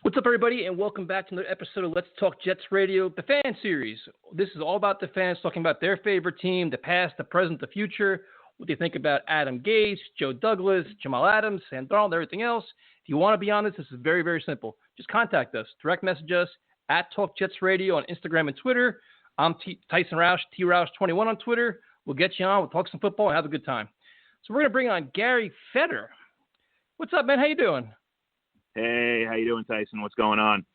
What's up, everybody, and welcome back to another episode of Let's Talk Jets Radio, the fan series. This is all about the fans talking about their favorite team, the past, the present, the future, what they think about Adam Gase, Joe Douglas, Jamal Adams, Sam Darnold, everything else. If you want to be on this is very, very simple. Just contact us. Direct message us at Talk Jets Radio on Instagram and Twitter. I'm Tyson Roush, TRoush21 on Twitter. We'll get you on. We'll talk some football and have a good time. So we're going to bring on Gary Fetter. What's up, man? How you doing? Hey, how you doing, Tyson? What's going on?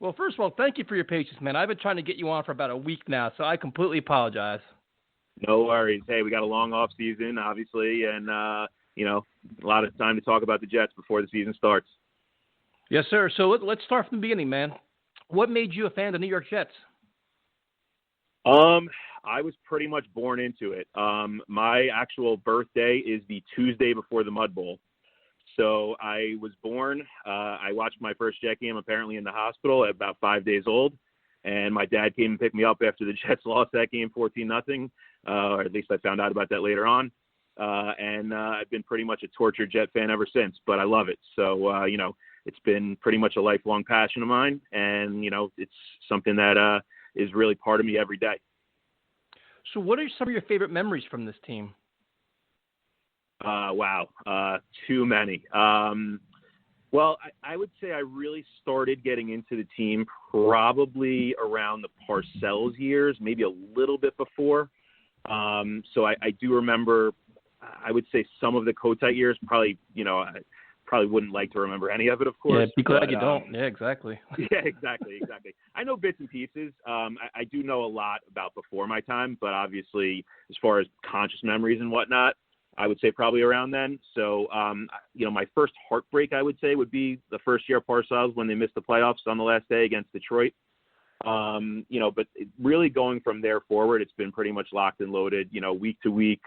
Well, first of all, thank you for your patience, man. I've been trying to get you on for about a week now, so I completely apologize. No worries. Hey, we got a long off season, obviously, and, a lot of time to talk about the Jets before the season starts. Yes, sir. So let's start from the beginning, man. What made you a fan of the New York Jets? I was pretty much born into it. My actual birthday is the Tuesday before the Mud Bowl. So I was born, I watched my first Jet game apparently in the hospital at about 5 days old, and my dad came and picked me up after the Jets lost that game 14-0, or at least I found out about that later on, and I've been pretty much a tortured Jet fan ever since, but I love it. So, it's been pretty much a lifelong passion of mine, and, it's something that is really part of me every day. So what are some of your favorite memories from this team? Wow. Too many. Well, I would say I really started getting into the team probably around the Parcells years, maybe a little bit before. So I do remember, I would say some of the Kotite years, probably, I probably wouldn't like to remember any of it, of course. Yeah, be glad you don't. Yeah, exactly. Yeah, exactly. I know bits and pieces. I do know a lot about before my time, but obviously as far as conscious memories and whatnot, I would say probably around then. So, my first heartbreak, I would say, would be the first year of Parcells when they missed the playoffs on the last day against Detroit. But really going from there forward, it's been pretty much locked and loaded, week to week,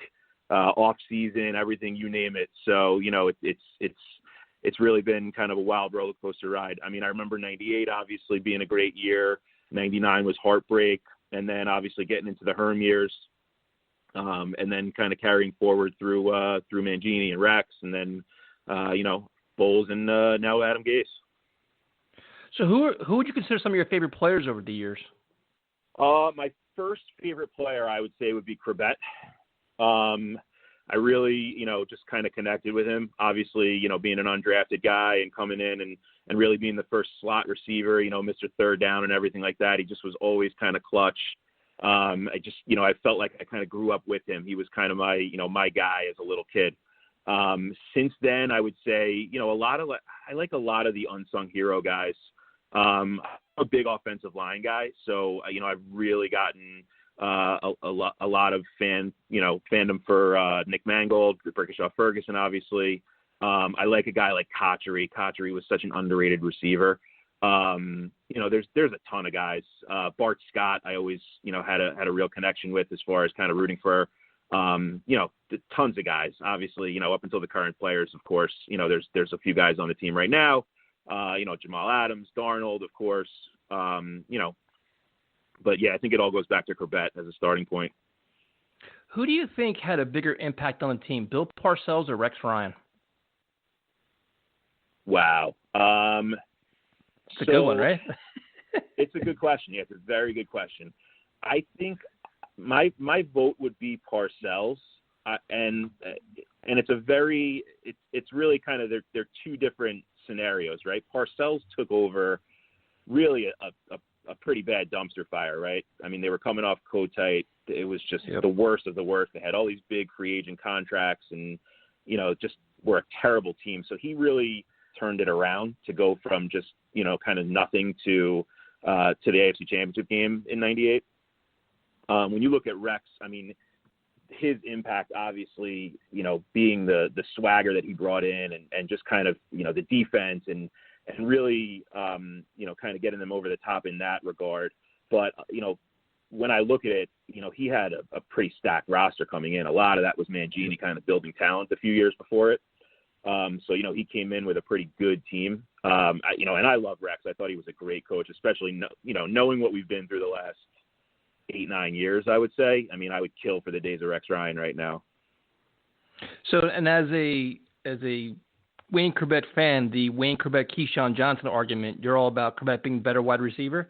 off season, everything, you name it. So, it's really been kind of a wild roller coaster ride. I mean, I remember 98 obviously being a great year. 99 was heartbreak. And then obviously getting into the Herm years. And then kind of carrying forward through Mangini and Rex, and then Bowles and now Adam Gase. So who would you consider some of your favorite players over the years? My first favorite player I would say would be Corbett. I really just kind of connected with him. Obviously, being an undrafted guy and coming in and really being the first slot receiver, Mr. Third Down and everything like that. He just was always kind of clutch. I felt like I kind of grew up with him. He was kind of my guy as a little kid. Since then, I would say, I like a lot of the unsung hero guys. I'm a big offensive line guy. So, I've really gotten, a lot of fandom for, Nick Mangold, Berkshire Ferguson, obviously. I like a guy like Cotchery. Cotchery was such an underrated receiver. There's a ton of guys. Bart Scott, I always, had a real connection with as far as kind of rooting for, tons of guys, obviously, up until the current players, of course, there's a few guys on the team right now, Jamal Adams, Darnold, of course, but yeah, I think it all goes back to Corbett as a starting point. Who do you think had a bigger impact on the team, Bill Parcells or Rex Ryan? Wow. It's a good one, right? It's a good question. Yeah, it's a very good question. I think my vote would be Parcells, and it's really kind of they're two different scenarios, right? Parcells took over really a pretty bad dumpster fire, right? I mean, they were coming off Kotite. It was just the worst of the worst. They had all these big free agent contracts, and just were a terrible team. So he really turned it around to go from just kind of nothing to the AFC Championship game in 98. When you look at Rex, I mean, his impact, obviously, being the swagger that he brought in and just kind of, the defense and really, kind of getting them over the top in that regard. But, when I look at it, he had a pretty stacked roster coming in. A lot of that was Mangini kind of building talent a few years before it. So, he came in with a pretty good team. And I love Rex. I thought he was a great coach, especially, knowing what we've been through the last 8-9 years, I would say. I mean, I would kill for the days of Rex Ryan right now. So, and as a Wayne Corbett fan, the Wayne Corbett Keyshawn Johnson argument, you're all about Corbett being better wide receiver?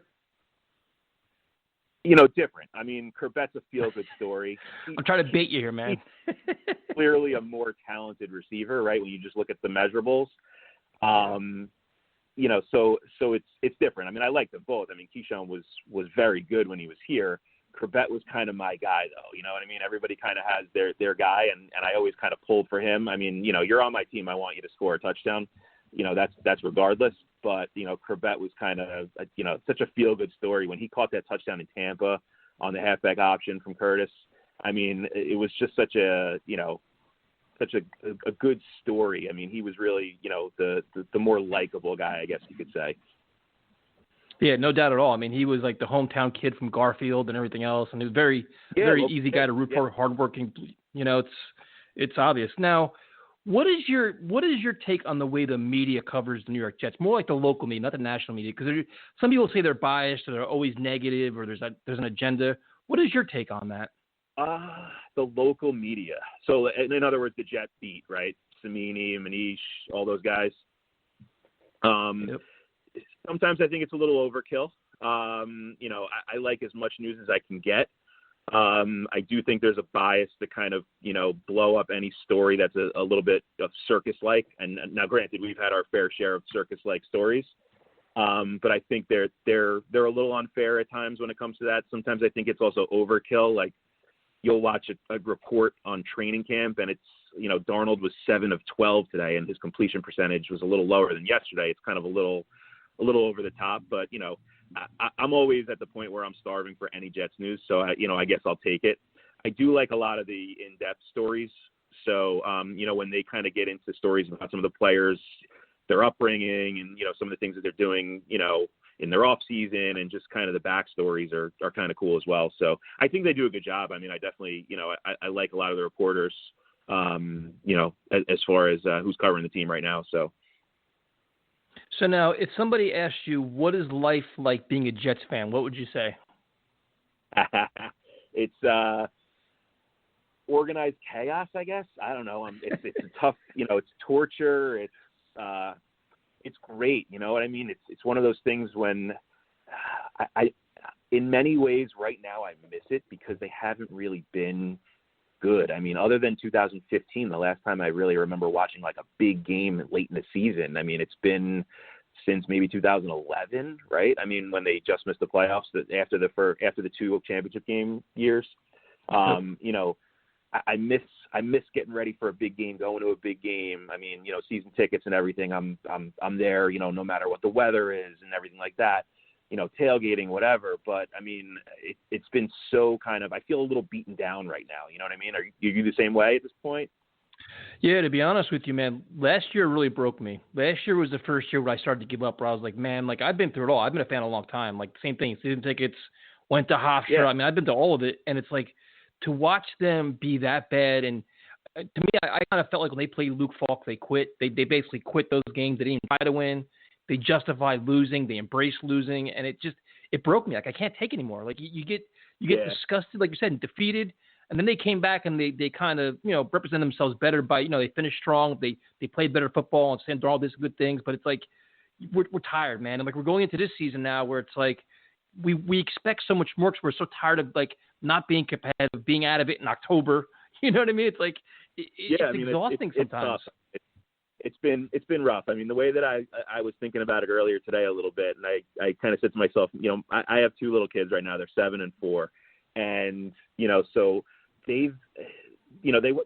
Different. I mean, Corbett's a feel-good story. I'm trying to bait you here, man. He's clearly a more talented receiver, right? When you just look at the measurables, so it's different. I mean, I like them both. I mean, Keyshawn was very good when he was here. Corbett was kind of my guy, though. You know what I mean? Everybody kind of has their guy, and I always kind of pulled for him. I mean, you're on my team. I want you to score a touchdown. That's regardless. But, Corbett was kind of, such a feel-good story. When he caught that touchdown in Tampa on the halfback option from Curtis, I mean, it was just such a good story. I mean, he was really, the more likable guy, I guess you could say. Yeah, no doubt at all. I mean, he was like the hometown kid from Garfield and everything else, and he was very easy guy to root for, hardworking. It's obvious. Now, what is your take on the way the media covers the New York Jets? More like the local media, not the national media, because some people say they're biased or they're always negative or there's an agenda. What is your take on that? The local media. So, in other words, the Jets beat, right? Samini, Manish, all those guys. Yep. Sometimes I think it's a little overkill. I like as much news as I can get. I do think there's a bias to kind of, blow up any story that's a little bit of circus-like. And now, granted, we've had our fair share of circus-like stories. But I think they're a little unfair at times when it comes to that. Sometimes I think it's also overkill. Like, you'll watch a report on training camp, and it's, Darnold was 7 of 12 today, and his completion percentage was a little lower than yesterday. It's kind of a little over the top, but I'm always at the point where I'm starving for any Jets news, so I guess I'll take it. I do like a lot of the in-depth stories. So when they kind of get into stories about some of the players, their upbringing, and some of the things that they're doing, in their off season, and just kind of the backstories are kind of cool as well. So I think they do a good job. I mean, I definitely I like a lot of the reporters, as far as who's covering the team right now. So now, if somebody asked you, what is life like being a Jets fan, what would you say? It's organized chaos, I guess. I don't know. It's a tough, it's torture. It's great. You know what I mean? It's one of those things when I in many ways right now I miss it because they haven't really been good. I mean, other than 2015, the last time I really remember watching like a big game late in the season. I mean, it's been since maybe 2011, right? I mean, when they just missed the playoffs after the 2 championship game years. I miss getting ready for a big game, going to a big game. I mean, season tickets and everything. I'm there, no matter what the weather is and everything like that. Tailgating, whatever. But I mean, it's been so kind of. I feel a little beaten down right now. You know what I mean? Are you the same way at this point? Yeah, to be honest with you, man, last year really broke me. Last year was the first year where I started to give up, where I was like, man, like I've been through it all. I've been a fan a long time. Like same thing, season tickets, went to Hofstra. Yeah. I mean, I've been to all of it, and it's like to watch them be that bad. And to me, I kind of felt like when they played Luke Falk, they quit. They basically quit those games. They didn't try to win. They justified losing. They embraced losing, and it broke me. Like I can't take anymore. Like you get disgusted, like you said, and defeated. And then they came back and they kind of, represent themselves better by, they finished strong. They played better football and Sam Darnold did some good things. But it's like, we're tired, man. And like, we're going into this season now where it's like, we expect so much more because we're so tired of like not being competitive, being out of it in October. You know what I mean? It's like, it's exhausting sometimes. It's been rough. I mean, the way that I was thinking about it earlier today a little bit, and I kind of said to myself, I have 2 little kids right now. They're 7 and 4. And, so they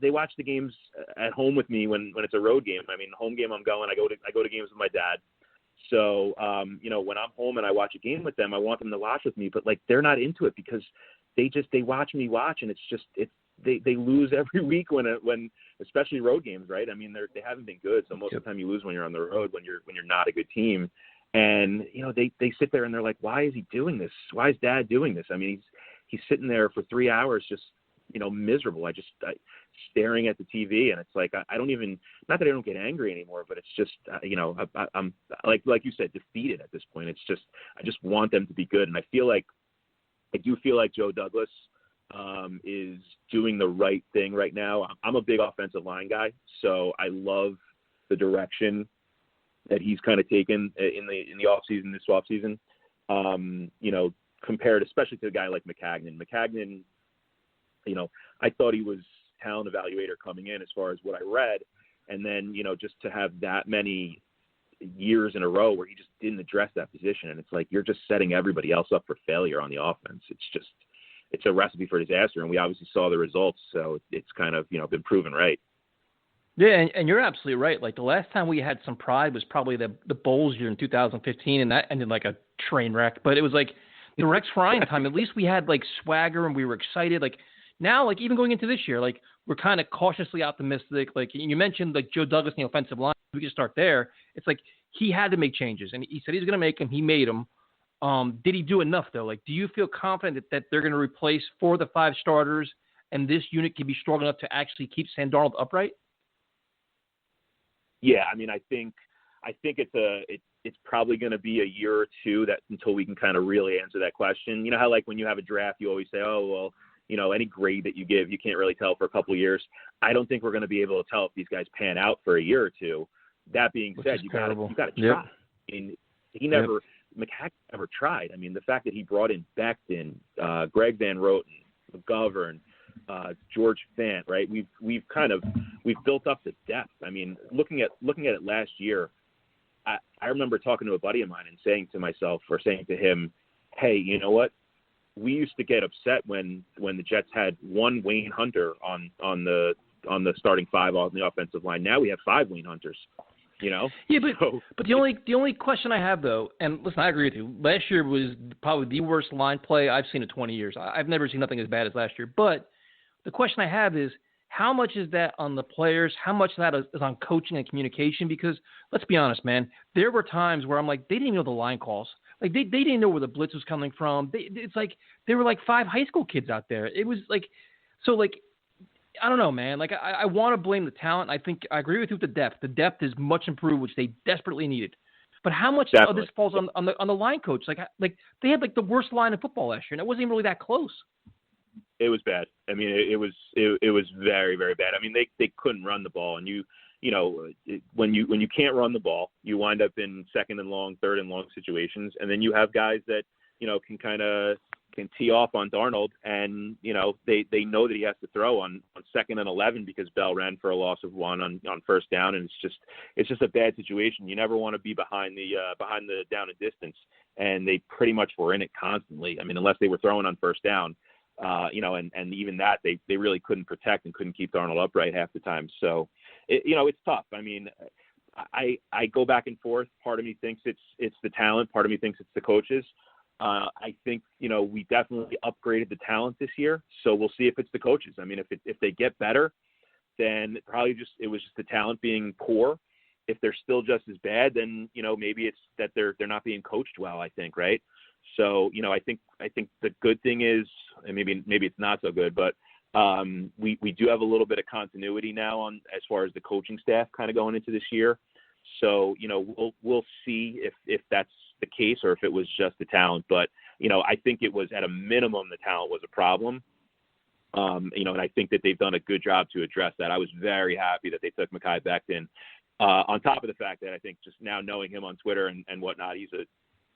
watch the games at home with me when it's a road game. I mean, home game I'm going. I go to games with my dad. So when I'm home and I watch a game with them, I want them to watch with me. But like they're not into it because they watch me watch, and they lose every week when especially road games, right? I mean, they haven't been good. So most of the time you lose when you're on the road, when you're not a good team. And they sit there and they're like, why is he doing this? Why is Dad doing this? I mean, he's sitting there for 3 hours just miserable. I staring at the TV, and it's like I don't even, not that I don't get angry anymore, but it's just I'm like you said, defeated at this point. It's just I just want them to be good, and I do feel like Joe Douglas is doing the right thing right now. I'm a big offensive line guy, so I love the direction that he's kind of taken in the offseason, this offseason, compared especially to a guy like McCagnon. McCagnon, I thought he was talent evaluator coming in as far as what I read. And then, just to have that many years in a row where he just didn't address that position. And it's like, you're just setting everybody else up for failure on the offense. It's a recipe for disaster. And we obviously saw the results. So it's kind of, been proven right. Yeah, and you're absolutely right. Like the last time we had some pride was probably the Bulls year in 2015, and that ended like a train wreck. But it was like the Rex Ryan time. At least we had like swagger and we were excited. Like now, like even going into this year, like we're kind of cautiously optimistic. Like you mentioned, like Joe Douglas in the offensive line. We can start there. It's like he had to make changes, and he said he's going to make them. He made them. Did he do enough though? Like, do you feel confident that they're going to replace 4 of the 5 starters, and this unit can be strong enough to actually keep Sam Darnold upright? Yeah, I mean, I think it's probably going to be a year or two until we can kind of really answer that question. You know how like when you have a draft, you always say, oh well, any grade that you give, you can't really tell for a couple of years. I don't think we're going to be able to tell if these guys pan out for a year or two. That being said, you got to try. Yep. I mean, McCack never tried. I mean, the fact that he brought in Becton, Greg Van Roten, McGovern, George Fant, right? We've built up the depth. I mean, looking at it last year, I remember talking to a buddy of mine and saying to him, hey, you know what? We used to get upset when the Jets had one Wayne Hunter on the starting 5 on the offensive line. Now we have 5 Wayne Hunters. Yeah, but the only question I have though, and listen, I agree with you. Last year was probably the worst line play I've seen in 20 years. I've never seen nothing as bad as last year. But the question I have is, how much is that on the players? How much of that is on coaching and communication? Because let's be honest, man, there were times where I'm like, they didn't even know the line calls. Like they didn't know where the blitz was coming from. It's like there were like 5 high school kids out there. It was like, so like, I don't know, man. Like I want to blame the talent. I think I agree with you with the depth. The depth is much improved, which they desperately needed. But how much of this falls on the line coach? Like they had like the worst line in football last year, and it wasn't even really that close. It was bad. I mean, it was very, very bad. I mean, they couldn't run the ball, and when you can't run the ball, you wind up in 2nd and long, 3rd and long situations, and then you have guys that can tee off on Darnold, and they know that he has to throw on 2nd and 11 because Bell ran for a loss of 1 on 1st down, and it's just a bad situation. You never want to be behind the down and distance, and they pretty much were in it constantly. I mean, unless they were throwing on 1st down. And even that they really couldn't protect and couldn't keep Darnold upright half the time. So, it's tough. I mean, I go back and forth. Part of me thinks it's the talent. Part of me thinks it's the coaches. I think, we definitely upgraded the talent this year. So we'll see if it's the coaches. I mean, if they get better, then probably it was just the talent being poor. If they're still just as bad, then, maybe it's that they're not being coached well, I think. Right. So, I think the good thing is, and maybe it's not so good, but we do have a little bit of continuity now on as far as the coaching staff kind of going into this year. So, we'll see if that's the case or if it was just the talent. But, I think it was at a minimum the talent was a problem. And I think that they've done a good job to address that. I was very happy that they took Mekhi Becton. On top of the fact that I think just now knowing him on Twitter and whatnot, he's a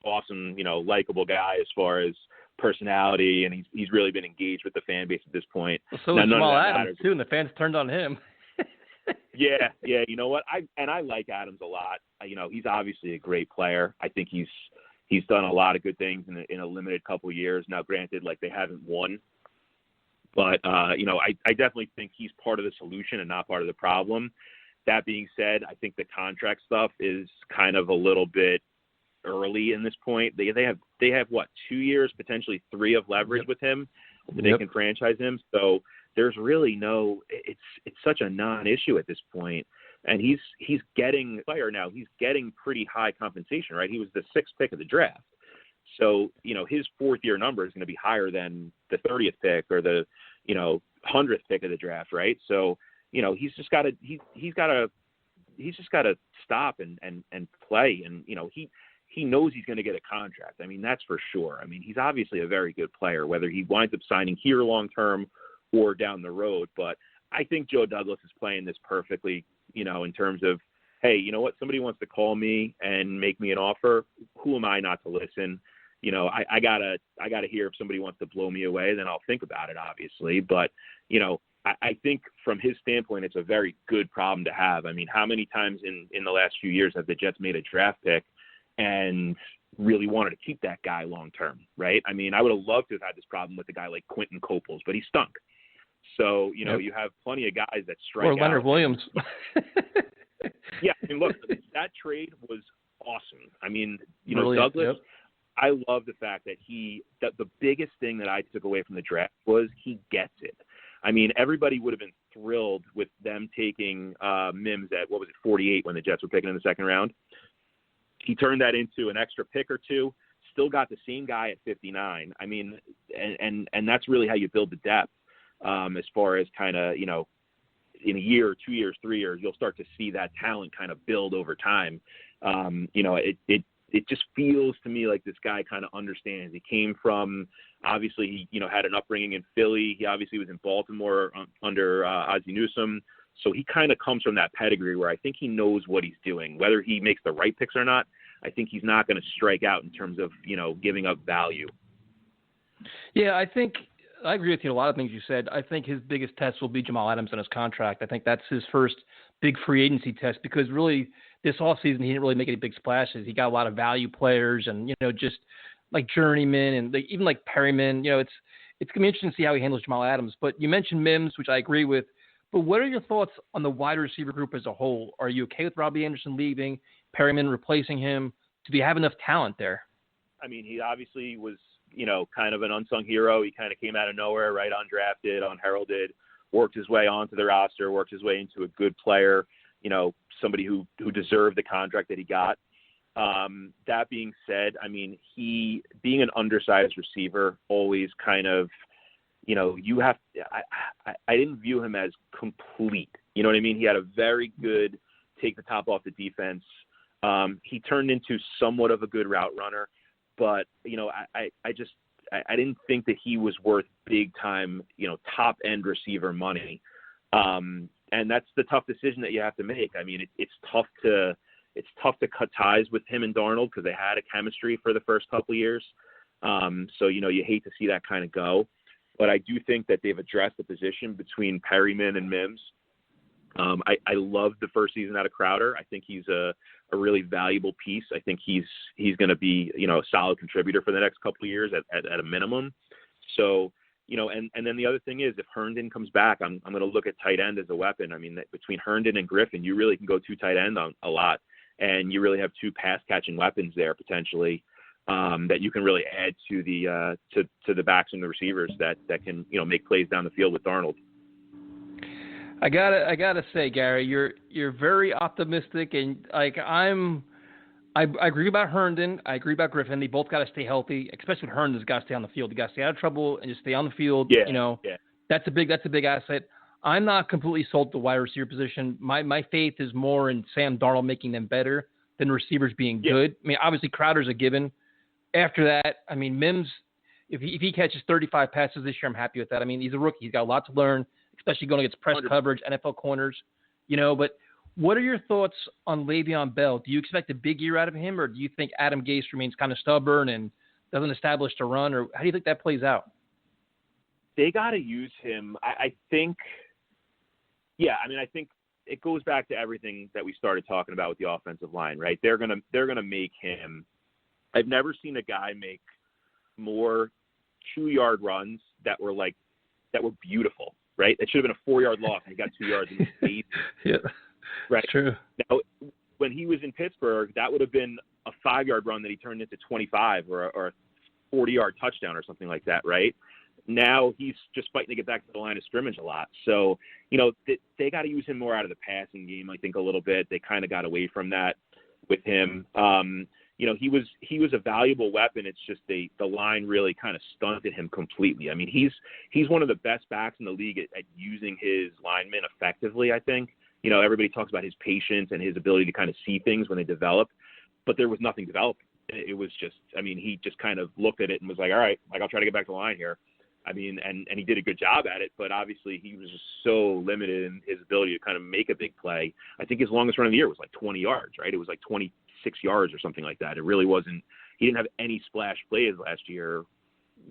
awesome, likable guy as far as personality, and he's really been engaged with the fan base at this point. Well, so is Jamal Adams too, and the fans turned on him. Yeah. You know what? I like Adams a lot. He's obviously a great player. I think he's done a lot of good things in a limited couple of years. Now, granted, like they haven't won, but I definitely think he's part of the solution and not part of the problem. That being said, I think the contract stuff is kind of a little bit early in this point. They have what, 2 years, potentially 3 of leverage with him that they can franchise him. So there's really it's such a non-issue at this point. And he's getting player now. He's getting pretty high compensation, right? He was the 6th pick of the draft. So, his 4th year number is going to be higher than the 30th pick or the, 100th pick of the draft. Right. So, he's just got to stop and play. And, he knows he's going to get a contract. I mean, that's for sure. I mean, he's obviously a very good player, whether he winds up signing here long-term or down the road. But I think Joe Douglas is playing this perfectly, in terms of, hey, you know what? Somebody wants to call me and make me an offer. Who am I not to listen? You know, I gotta hear if somebody wants to blow me away, then I'll think about it, obviously. But, you know, I think from his standpoint, it's a very good problem to have. I mean, how many times in the last few years have the Jets made a draft pick and really wanted to keep that guy long term, right? I mean, I would have loved to have had this problem with a guy like Quentin Coples, but he stunk. So, you know, you have plenty of guys that strike out. Or Leonard Williams. Yeah, I mean, look, that trade was awesome. I mean, you know, Brilliant. Douglas, I love the fact that the biggest thing that I took away from the draft was he gets it. I mean, everybody would have been thrilled with them taking Mims at, 48 when the Jets were picking in the second round. He turned that into an extra pick or two, still got the same guy at 59. I mean, and that's really how you build the depth as far as kind of, you know, in a year, 2 years, 3 years, you'll start to see that talent kind of build over time. You know, it just feels to me like this guy kind of understands. He came from, obviously, he, you know, had an upbringing in Philly. He obviously was in Baltimore under Ozzie Newsome. So he kind of comes from that pedigree where I think he knows what he's doing. Whether he makes the right picks or not, I think he's not going to strike out in terms of, you know, giving up value. Yeah, I think I agree with you on a lot of things you said. I think his biggest test will be Jamal Adams on his contract. I think that's his first big free agency test because really this offseason he didn't really make any big splashes. He got a lot of value players and, you know, just like journeyman and even like Perryman. You know, it's going to be interesting to see how he handles Jamal Adams. But you mentioned Mims, which I agree with. But what are your thoughts on the wide receiver group as a whole? Are you okay with Robbie Anderson leaving, Perryman replacing him? Do we have enough talent there? I mean, he obviously was, you know, kind of an unsung hero. He kind of came out of nowhere, right? Undrafted, unheralded, worked his way onto the roster, worked his way into a good player, you know, somebody who deserved the contract that he got. That being said, I mean, he being an undersized receiver always kind of, you know, I didn't view him as complete. You know what I mean? He had a very good take the top off the defense. He turned into somewhat of a good route runner, but, you know, I didn't think that he was worth big time, you know, top end receiver money. And that's the tough decision that you have to make. I mean, it's tough to cut ties with him and Darnold because they had a chemistry for the first couple of years. So, you know, you hate to see that kind of go. But I do think that they've addressed the position between Perryman and Mims. I loved the first season out of Crowder. I think he's a really valuable piece. I think he's going to be, you know, a solid contributor for the next couple of years at a minimum. So, you know, and then the other thing is if Herndon comes back, I'm going to look at tight end as a weapon. I mean, between Herndon and Griffin, you really can go two tight end on a lot, and you really have two pass catching weapons there potentially that you can really add to the backs and the receivers that can, you know, make plays down the field with Darnold. I gotta say, Gary, you're very optimistic, and like I agree about Herndon. I agree about Griffin. They both got to stay healthy, especially with Herndon's got to stay on the field. He got to stay out of trouble and just stay on the field. Yeah, you know, yeah. That's a big asset. I'm not completely sold the wide receiver position. My faith is more in Sam Darnold making them better than receivers being good. I mean, obviously Crowder's a given. After that, I mean, Mims, if he catches 35 passes this year, I'm happy with that. I mean, he's a rookie. He's got a lot to learn, especially going against press 100%. Coverage, NFL corners, you know. But what are your thoughts on Le'Veon Bell? Do you expect a big year out of him, or do you think Adam Gase remains kind of stubborn and doesn't establish a run, or how do you think that plays out? They got to use him. I think, yeah, I mean, I think it goes back to everything that we started talking about with the offensive line, right? They're gonna make him. I've never seen a guy make more 2-yard runs that were beautiful, right? It should have been a 4-yard loss and he got 2 yards in the Yeah, right. True. Now, when he was in Pittsburgh, that would have been a 5-yard run that he turned into 25 or a 40-yard touchdown or something like that, right? Now he's just fighting to get back to the line of scrimmage a lot. So, you know, they got to use him more out of the passing game, I think, a little bit. They kind of got away from that with him. You know, he was a valuable weapon. It's just the line really kind of stunted him completely. I mean, he's one of the best backs in the league at using his linemen effectively, I think. You know, everybody talks about his patience and his ability to kind of see things when they develop, but there was nothing developing. It was just, I mean, he just kind of looked at it and was like, all right, like I'll try to get back to the line here. I mean, and he did a good job at it, but obviously he was just so limited in his ability to kind of make a big play. I think his longest run of the year was like 20 yards, right? It was like 26 yards or something like that. It really wasn't – he didn't have any splash plays last year,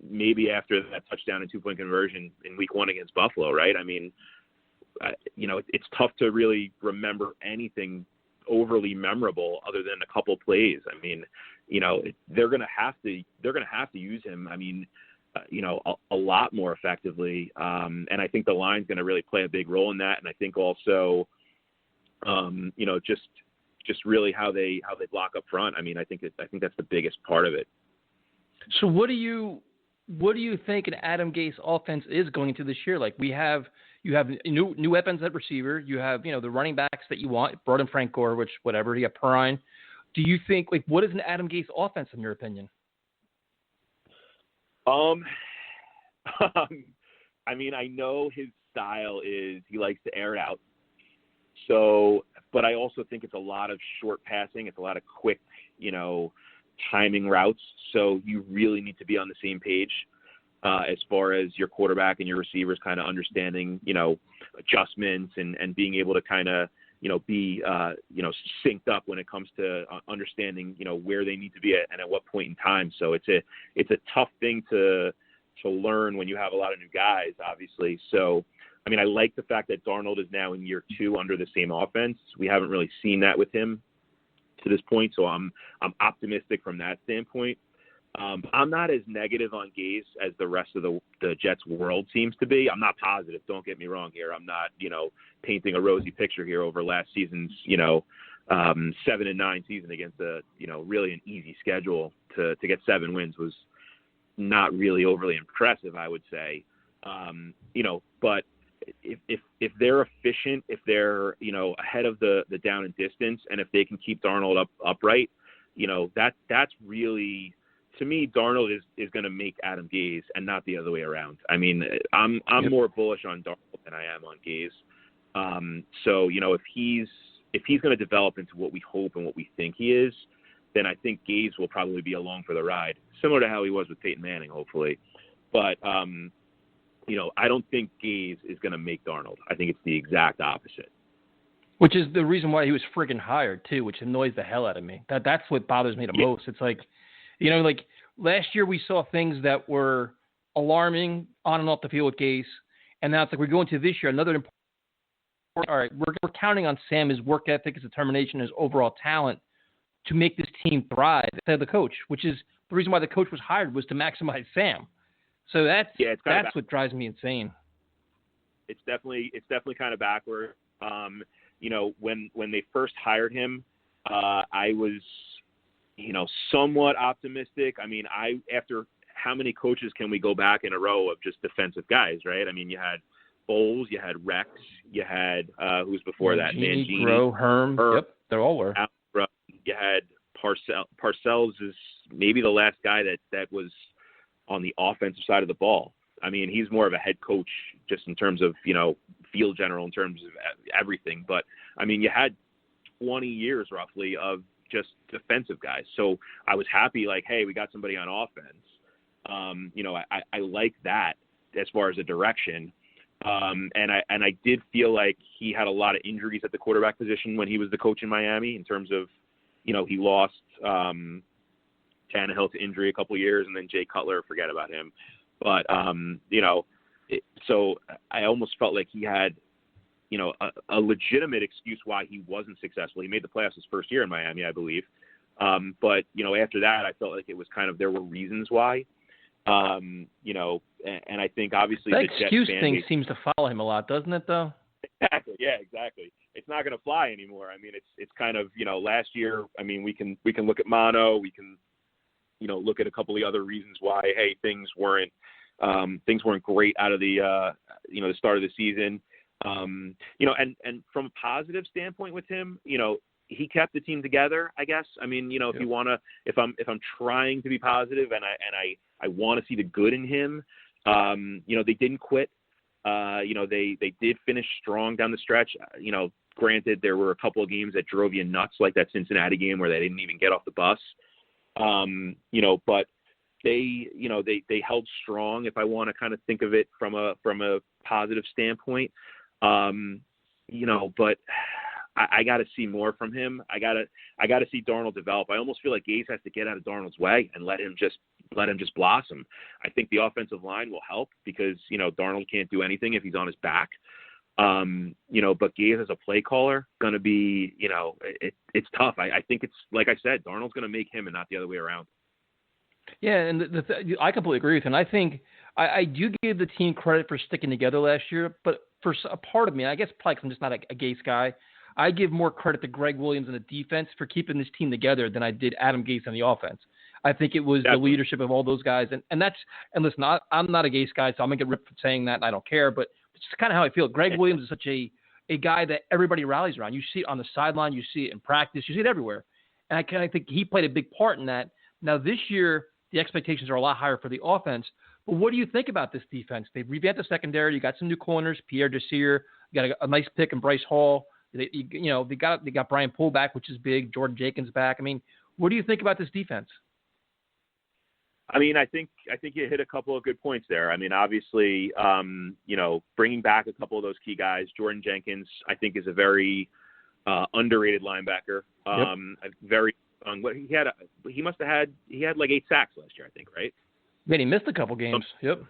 maybe after that touchdown and 2-point conversion in week 1 against Buffalo, right? I mean, it's tough to really remember anything overly memorable other than a couple plays. I mean, they're going to have to use him. I mean, a lot more effectively. And I think the line's going to really play a big role in that. And I think also, just really how they block up front. I mean, I think that's the biggest part of it. So what do you think an Adam Gase offense is going into this year? Like you have new weapons at receiver. You have, the running backs that you want. Brought in Frank Gore, which whatever. You have Perrine. Do you think, what is an Adam Gase offense in your opinion? I mean, I know his style is he likes to air it out. So, but I also think it's a lot of short passing. It's a lot of quick, timing routes. So you really need to be on the same page as far as your quarterback and your receivers kind of understanding, adjustments and being able to kind of, be, synced up when it comes to understanding, where they need to be at and at what point in time. So it's a tough thing to learn when you have a lot of new guys, obviously. So, I mean, I like the fact that Darnold is now in year 2 under the same offense. We haven't really seen that with him to this point. So I'm optimistic from that standpoint. I'm not as negative on Gase as the rest of the Jets world seems to be. I'm not positive. Don't get me wrong here. I'm not, painting a rosy picture here over last season's, 7-9 season against a, really an easy schedule to get 7 wins was not really overly impressive, I would say. But if they're efficient, if they're, ahead of the down and distance, and if they can keep Darnold upright, that's really, to me, Darnold is going to make Adam Gase and not the other way around. I mean, I'm more bullish on Darnold than I am on Gase. So, if he's going to develop into what we hope and what we think he is, then I think Gase will probably be along for the ride, similar to how he was with Peyton Manning, hopefully. But, I don't think Gase is going to make Darnold. I think it's the exact opposite. Which is the reason why he was friggin' hired, too, which annoys the hell out of me. That's what bothers me the most. It's like, like last year we saw things that were alarming on and off the field with Gase, and now it's like we're going to this year, another important. All right, we're counting on Sam, his work ethic, his determination, his overall talent to make this team thrive instead of the coach, which is the reason why the coach was hired, was to maximize Sam. So that's what drives me insane. It's definitely kind of backward. When they first hired him, I was, somewhat optimistic. I mean, after how many coaches can we go back in a row of just defensive guys, right? I mean, you had Bowles, you had Rex, you had who's before that? Mangini, Groh, Herm. Yep, they all were. You had Parcells is maybe the last guy that was on the offensive side of the ball. I mean, he's more of a head coach just in terms of, field general, in terms of everything. But, I mean, you had 20 years roughly of just defensive guys. So I was happy, like, hey, we got somebody on offense. I like that as far as a direction. And I did feel like he had a lot of injuries at the quarterback position when he was the coach in Miami, in terms of, he lost Tannehill to injury a couple of years, and then Jay Cutler, forget about him. But, so I almost felt like he had, a legitimate excuse why he wasn't successful. He made the playoffs his first year in Miami, I believe. But, after that, I felt like it was kind of, there were reasons why. And I think obviously that the excuse Jets thing seems to follow him a lot, doesn't it, though? Exactly. Yeah, exactly. It's not going to fly anymore. I mean, it's kind of, last year, I mean, we can look at mono, we can, look at a couple of other reasons why, hey, things weren't great out of the, the start of the season. And from a positive standpoint with him, he kept the team together, I guess. I mean, if you want to, if I'm trying to be positive and I want to see the good in him, they didn't quit. They did finish strong down the stretch. Granted, there were a couple of games that drove you nuts, like that Cincinnati game where they didn't even get off the bus. But they held strong. If I want to kind of think of it from a positive standpoint, but I got to see more from him. I got to see Darnold develop. I almost feel like Gase has to get out of Darnold's way and let him just blossom. I think the offensive line will help because Darnold can't do anything if he's on his back. But Gase as a play caller going to be, it's tough. I think it's like I said, Darnold's going to make him and not the other way around. Yeah, and I completely agree with you. And I think I do give the team credit for sticking together last year, but for a part of me, I guess probably 'cause I'm just not a Gase guy, I give more credit to Greg Williams and the defense for keeping this team together than I did Adam Gase on the offense. I think it was the leadership of all those guys. And listen, I'm not a Gase guy, so I'm going to get ripped for saying that, and I don't care, but it's just kind of how I feel. Greg Williams is such a guy that everybody rallies around. You see it on the sideline, you see it in practice, you see it everywhere. And I kind of think he played a big part in that. Now, this year, the expectations are a lot higher for the offense. But what do you think about this defense? They've revamped the secondary. You got some new corners, Pierre Desir. You got a nice pick in Bryce Hall. They got Brian Poole back, which is big. Jordan Jenkins back. I mean, what do you think about this defense? I mean, I think you hit a couple of good points there. I mean, obviously, bringing back a couple of those key guys, Jordan Jenkins, I think is a very underrated linebacker. Very he must have had like 8 sacks last year, I think, right? Yeah, he missed a couple games. Yep.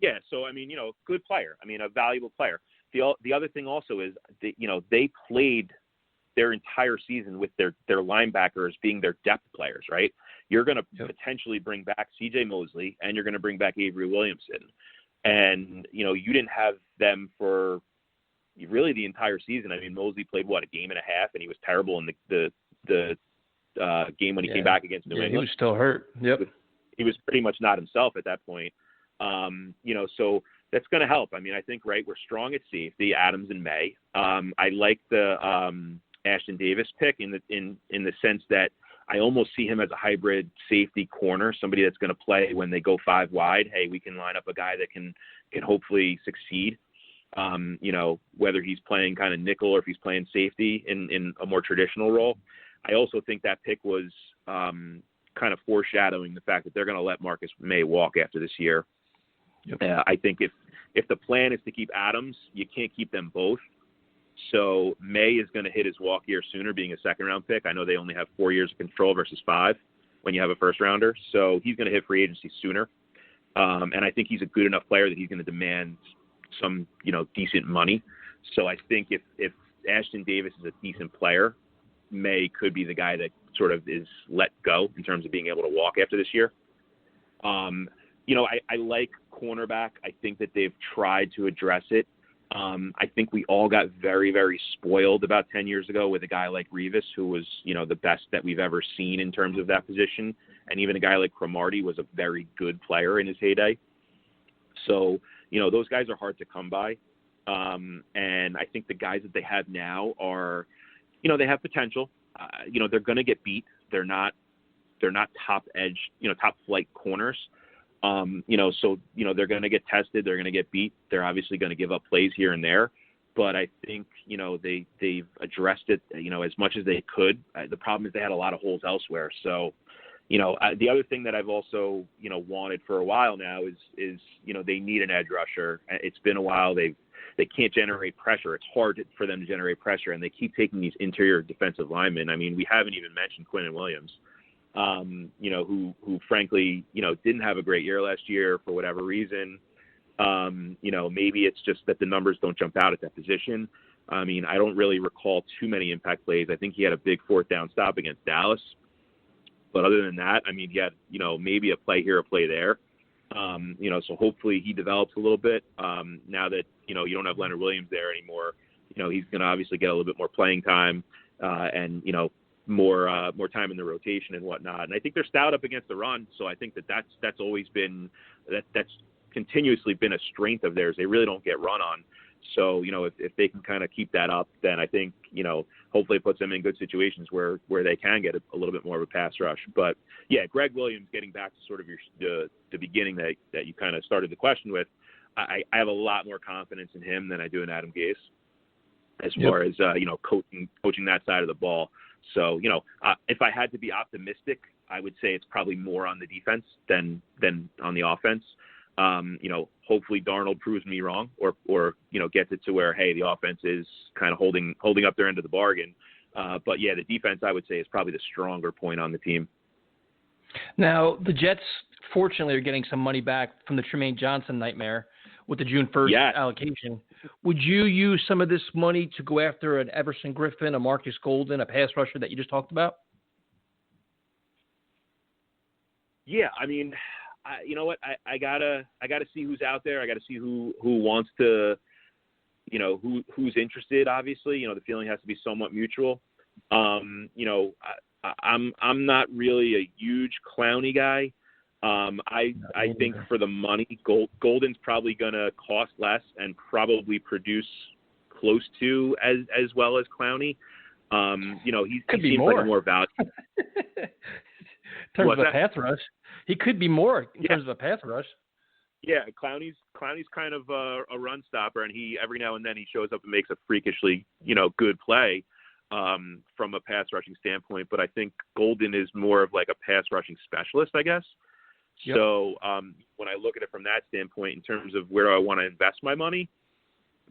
Yeah, so I mean, good player. I mean, a valuable player. The other thing also is they played their entire season with their linebackers being their depth players, right? You're going to potentially bring back C.J. Mosley, and you're going to bring back Avery Williamson. And, you didn't have them for really the entire season. I mean, Mosley played, a game and a half, and he was terrible in the game when he came back against New England. He was still hurt. Yep. He was pretty much not himself at that point. So that's going to help. I mean, I think, right, we're strong at safety, Adams and May. I like the Ashton Davis pick in the sense that I almost see him as a hybrid safety corner, somebody that's going to play when they go 5 wide. Hey, we can line up a guy that can hopefully succeed. Whether he's playing kind of nickel or if he's playing safety in a more traditional role. I also think that pick was kind of foreshadowing the fact that they're going to let Marcus May walk after this year. Yep. I think if the plan is to keep Adams, you can't keep them both. So May is going to hit his walk year sooner, being a second-round pick. I know they only have 4 years of control versus 5 when you have a first-rounder. So he's going to hit free agency sooner. And I think he's a good enough player that he's going to demand some, decent money. So I think if Ashton Davis is a decent player, May could be the guy that sort of is let go in terms of being able to walk after this year. I like cornerback. I think that they've tried to address it. I think we all got very, very spoiled about 10 years ago with a guy like Revis, who was, the best that we've ever seen in terms of that position. And even a guy like Cromartie was a very good player in his heyday. So, those guys are hard to come by. And I think the guys that they have now are, they have potential. They're going to get beat. They're not top edge, top flight corners. So they're going to get tested. They're going to get beat. They're obviously going to give up plays here and there. But I think, they've addressed it, as much as they could. The problem is they had a lot of holes elsewhere. So, the other thing that I've also, wanted for a while now is they need an edge rusher. It's been a while. They can't generate pressure. It's hard for them to generate pressure, and they keep taking these interior defensive linemen. I mean, we haven't even mentioned Quinnen Williams, who frankly, didn't have a great year last year for whatever reason. Maybe it's just that the numbers don't jump out at that position. I mean, I don't really recall too many impact plays. I think he had a big 4th down stop against Dallas. But other than that, I mean, he had, maybe a play here, a play there. So hopefully he develops a little bit. Now that, you don't have Leonard Williams there anymore, he's going to obviously get a little bit more playing time and, more time in the rotation and whatnot. And I think they're stout up against the run. So I think that's always been, that's continuously been a strength of theirs. They really don't get run on. So, if they can kind of keep that up, then I think, hopefully it puts them in good situations where they can get a little bit more of a pass rush. But yeah, Greg Williams, getting back to sort of the beginning that you kind of started the question with, I have a lot more confidence in him than I do in Adam Gase as far as, coaching that side of the ball. So, if I had to be optimistic, I would say it's probably more on the defense than on the offense. Hopefully Darnold proves me wrong or gets it to where, hey, the offense is kind of holding up their end of the bargain. But yeah, the defense, I would say, is probably the stronger point on the team. Now, the Jets, fortunately, are getting some money back from the Tremaine Johnson nightmare with the June 1st allocation. Would you use some of this money to go after an Everson Griffin, a Marcus Golden, a pass rusher that you just talked about? Yeah, I mean, you know what? I gotta see who's out there. I gotta see who wants to, who's interested. Obviously, the feeling has to be somewhat mutual. I'm not really a huge Clowney guy. I think for the money, Golden's probably gonna cost less and probably produce close to as well as Clowney. He seems more. Like a more value. In terms of a pass rush, he could be more in terms of a pass rush. Yeah, Clowney's kind of a run stopper, and he every now and then he shows up and makes a freakishly good play from a pass rushing standpoint. But I think Golden is more of like a pass rushing specialist, I guess. Yep. So when I look at it from that standpoint, in terms of where I want to invest my money,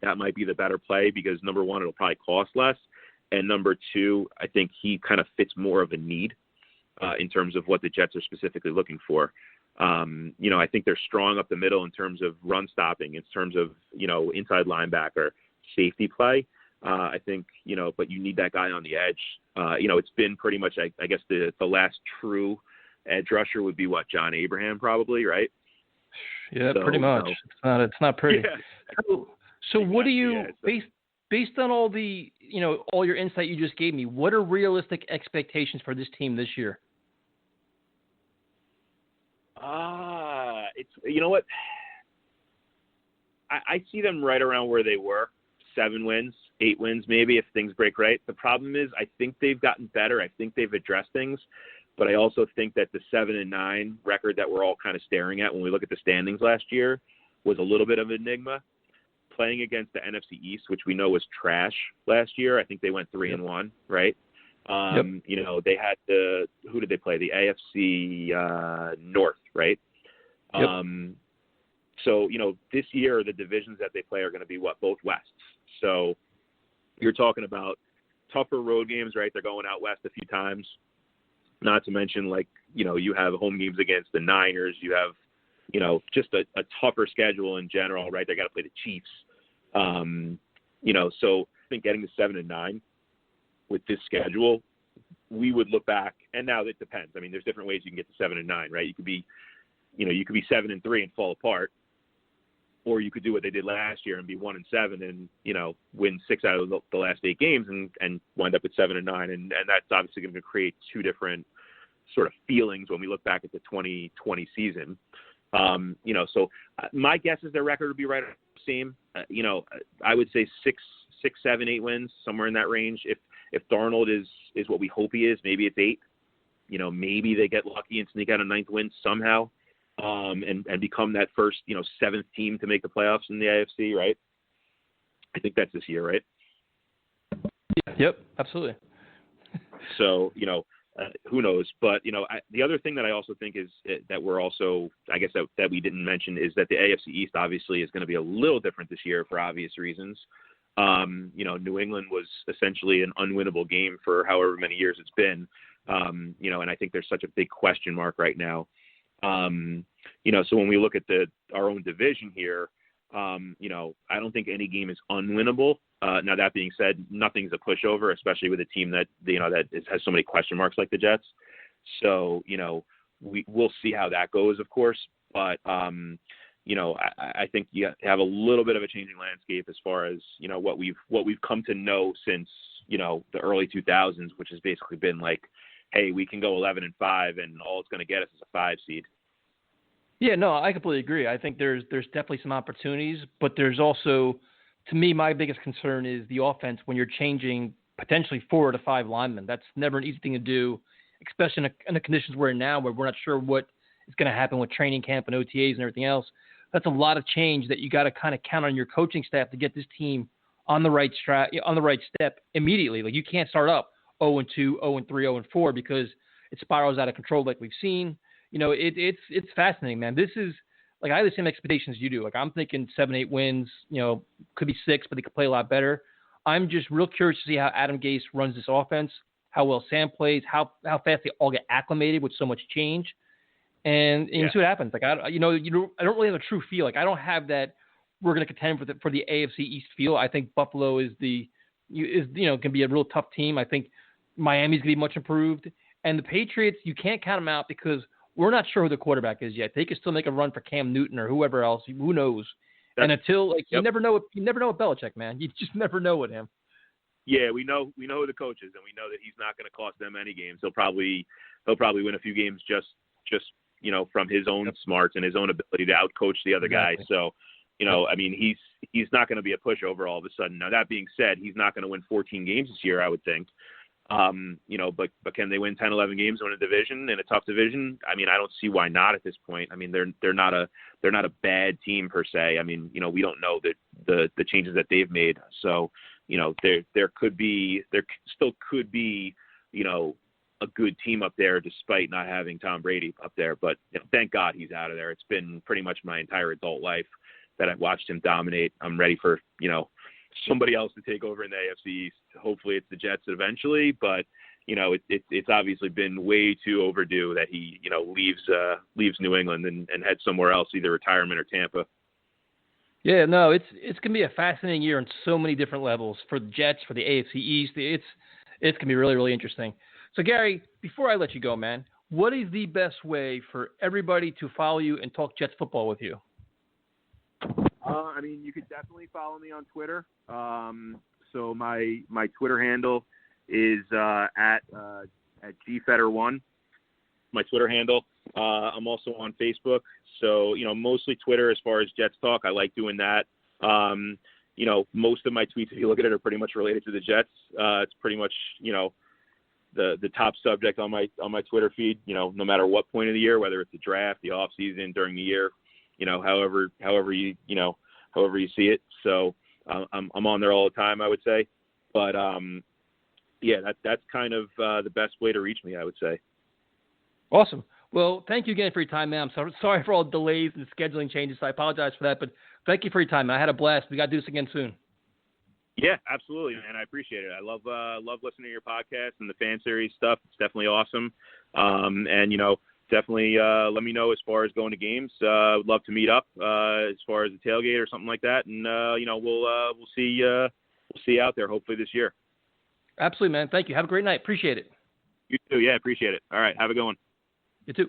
that might be the better play because number one, it'll probably cost less, and number two, I think he kind of fits more of a need. In terms of what the Jets are specifically looking for. I think they're strong up the middle in terms of run stopping, in terms of, inside linebacker, safety play. I think, but you need that guy on the edge. It's been pretty much, I guess the last true edge rusher would be John Abraham probably, right? Yeah, so, pretty much. It's not pretty. Yeah. So what do you, based on all the, all your insight you just gave me, what are realistic expectations for this team this year? It's what? I see them right around where they were, 7 wins, 8 wins maybe if things break right. The problem is I think they've gotten better. I think they've addressed things, but I also think that the 7-9 record that we're all kind of staring at when we look at the standings last year was a little bit of an enigma. Playing against the NFC East, which we know was trash last year. I think they went 3-1, right? They had who did they play? The AFC North, right? Yep. So, this year the divisions that they play are going to be both Wests. So you're talking about tougher road games, right? They're going out West a few times. Not to mention, you have home games against the Niners. You have, just a tougher schedule in general, right? They got to play the Chiefs. So I think getting to 7-9 with this schedule, we would look back, and now it depends. I mean, there's different ways you can get to 7-9, right? You could be 7-3 and fall apart, or you could do what they did last year and be 1-7 and, win 6 out of the last 8 games and wind up at 7-9. And that's obviously going to create 2 different sort of feelings when we look back at the 2020 season. So my guess is their record would be right around the same. I would say 6, 7, 8 wins, somewhere in that range. If Darnold is what we hope he is, maybe it's 8. Maybe they get lucky and sneak out a 9th win somehow, and become that first, 7th team to make the playoffs in the AFC, right? I think that's this year, right? Yep, absolutely. So, who knows? But, the other thing that I also think is that we're also, I guess that we didn't mention is that the AFC East obviously is going to be a little different this year for obvious reasons. New England was essentially an unwinnable game for however many years it's been. And I think there's such a big question mark right now. So when we look at our own division here, I don't think any game is unwinnable. Now that being said, nothing's a pushover, especially with a team that has so many question marks like the Jets. So, we'll see how that goes, of course. But, I think you have a little bit of a changing landscape as far as, what we've come to know since, the early 2000s, which has basically been like, hey, we can go 11-5 and all it's going to get us is a 5 seed. Yeah, no, I completely agree. I think there's definitely some opportunities, but there's also, to me, my biggest concern is the offense when you're changing potentially 4 to 5 linemen. That's never an easy thing to do, especially in the conditions we're in now where we're not sure what is going to happen with training camp and OTAs and everything else. That's a lot of change that you got to kind of count on your coaching staff to get this team on the right step immediately. Like you can't start up, 0-2, 0-3, 0-4 because it spirals out of control like we've seen. It's fascinating, man. This is like I have the same expectations you do. Like I'm thinking 7-8 wins. Could be 6, but they could play a lot better. I'm just real curious to see how Adam Gase runs this offense, how well Sam plays, how fast they all get acclimated with so much change, and see what happens. Like I don't really have a true feel. Like I don't have that. We're going to contend for the AFC East feel. I think Buffalo is can be a real tough team. I think Miami's going to be much improved, and the Patriots you can't count them out because we're not sure who the quarterback is yet. They could still make a run for Cam Newton or whoever else. Who knows? And until you never know with Belichick, man. You just never know with him. Yeah, we know who the coach is, and we know that he's not going to cost them any games. He'll probably win a few games just from his own smarts and his own ability to outcoach the other guy. So, I mean, he's not going to be a pushover all of a sudden. Now that being said, he's not going to win 14 games this year, I would think. But can they win 10, 11 games in a division, in a tough division? I mean, I don't see why not at this point. I mean, they're not a bad team per se. I mean, we don't know that the changes that they've made. So, there still could be, a good team up there despite not having Tom Brady up there. But thank God he's out of there. It's been pretty much my entire adult life that I've watched him dominate. I'm ready for, somebody else to take over in the AFC East. Hopefully it's the Jets eventually, but it's obviously been way too overdue that he leaves New England and heads somewhere else, either retirement or Tampa. Yeah, no, it's gonna be a fascinating year on so many different levels for the Jets, for the AFC East. It's gonna be really, really interesting. So Gary, before I let you go, man, what is the best way for everybody to follow you and talk Jets football with you? I mean, you could definitely follow me on Twitter. So my Twitter handle is at GFetter1. My Twitter handle. I'm also on Facebook. So mostly Twitter as far as Jets talk. I like doing that. Most of my tweets, if you look at it, are pretty much related to the Jets. It's pretty much the top subject on my Twitter feed. No matter what point of the year, whether it's the draft, the off season, during the year. However you see it. So I'm on there all the time, I would say. But that's kind of the best way to reach me, I would say. Awesome. Well, thank you again for your time, man. I'm sorry for all the delays and scheduling changes. So I apologize for that, but thank you for your time, man. I had a blast. We got to do this again soon. Yeah, absolutely, man. I appreciate it. I love listening to your podcast and the fan series stuff. It's definitely awesome. Definitely let me know as far as going to games. Would love to meet up as far as a tailgate or something like that, and we'll see you out there hopefully this year. Absolutely, man. Thank you. Have a great night. Appreciate it. You too. Yeah, appreciate it. All right, have a good one. You too.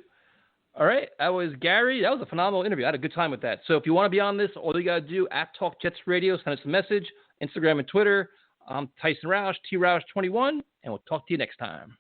All right, that was Gary. That was a phenomenal interview. I had a good time with that. So if you want to be on this, all you got to do at Talk Jets Radio, send us a message, Instagram and Twitter. I'm Tyson Roush, TRoush21, and we'll talk to you next time.